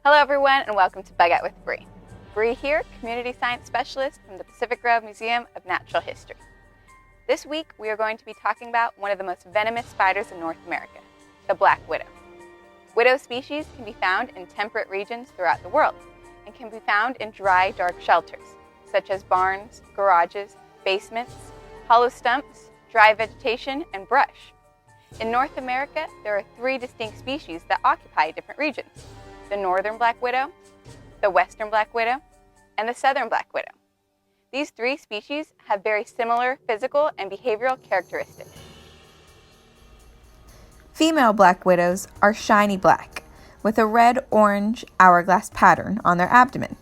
Hello everyone and welcome to Bug Out with Bree. Bree here, Community Science Specialist from the Pacific Grove Museum of Natural History. This week we are going to be talking about one of the most venomous spiders in North America, the black widow. Widow species can be found in temperate regions throughout the world and can be found in dry, dark shelters, such as barns, garages, basements, hollow stumps, dry vegetation, and brush. In North America, there are 3 distinct species that occupy different regions: the northern black widow, the western black widow, and the southern black widow. These 3 species have very similar physical and behavioral characteristics. Female black widows are shiny black, with a red-orange hourglass pattern on their abdomen.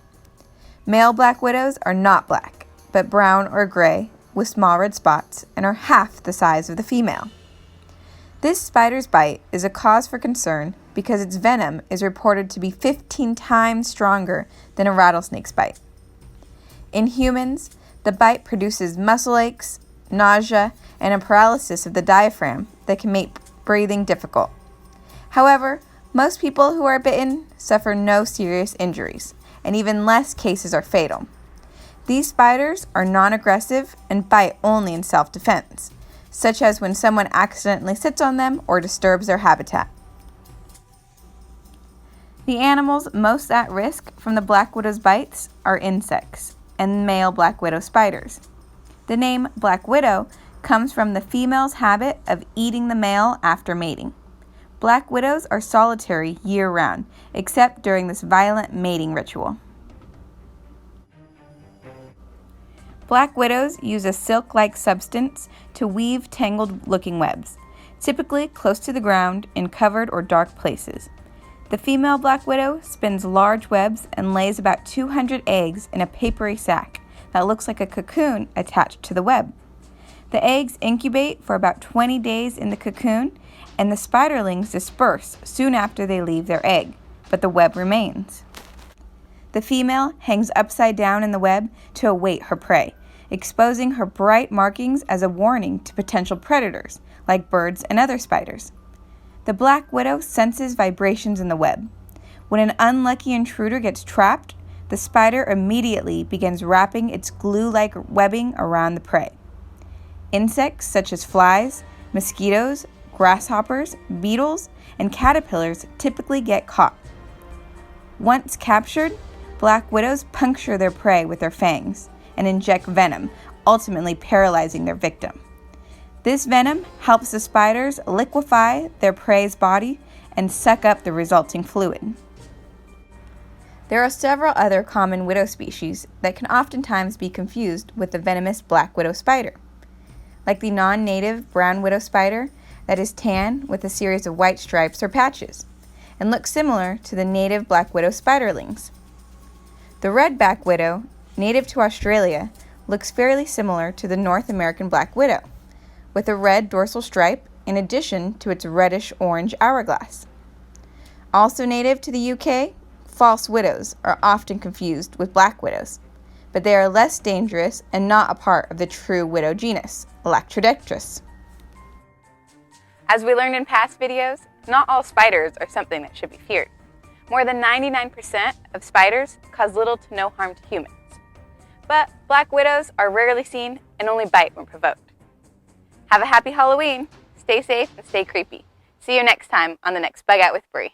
Male black widows are not black, but brown or gray, with small red spots, and are half the size of the female. This spider's bite is a cause for concern because its venom is reported to be 15 times stronger than a rattlesnake's bite. In humans, the bite produces muscle aches, nausea, and a paralysis of the diaphragm that can make breathing difficult. However, most people who are bitten suffer no serious injuries, and even less cases are fatal. These spiders are non-aggressive and bite only in self-defense, such as when someone accidentally sits on them or disturbs their habitat. The animals most at risk from the black widow's bites are insects and male black widow spiders. The name black widow comes from the female's habit of eating the male after mating. Black widows are solitary year-round, except during this violent mating ritual. Black widows use a silk-like substance to weave tangled-looking webs, typically close to the ground in covered or dark places. The female black widow spins large webs and lays about 200 eggs in a papery sac that looks like a cocoon attached to the web. The eggs incubate for about 20 days in the cocoon, and the spiderlings disperse soon after they leave their egg, but the web remains. The female hangs upside down in the web to await her prey, exposing her bright markings as a warning to potential predators, like birds and other spiders. The black widow senses vibrations in the web. When an unlucky intruder gets trapped, the spider immediately begins wrapping its glue-like webbing around the prey. Insects such as flies, mosquitoes, grasshoppers, beetles, and caterpillars typically get caught. Once captured, black widows puncture their prey with their fangs and inject venom, ultimately paralyzing their victim. This venom helps the spiders liquefy their prey's body and suck up the resulting fluid. There are several other common widow species that can oftentimes be confused with the venomous black widow spider, like the non-native brown widow spider that is tan with a series of white stripes or patches, and looks similar to the native black widow spiderlings. The red-back widow, native to Australia, looks fairly similar to the North American black widow, with a red dorsal stripe in addition to its reddish-orange hourglass. Also native to the UK, false widows are often confused with black widows, but they are less dangerous and not a part of the true widow genus, Electrodectrus. As we learned in past videos, not all spiders are something that should be feared. More than 99% of spiders cause little to no harm to humans. But black widows are rarely seen and only bite when provoked. Have a happy Halloween, stay safe, and stay creepy. See you next time on the next Bug Out with Bree.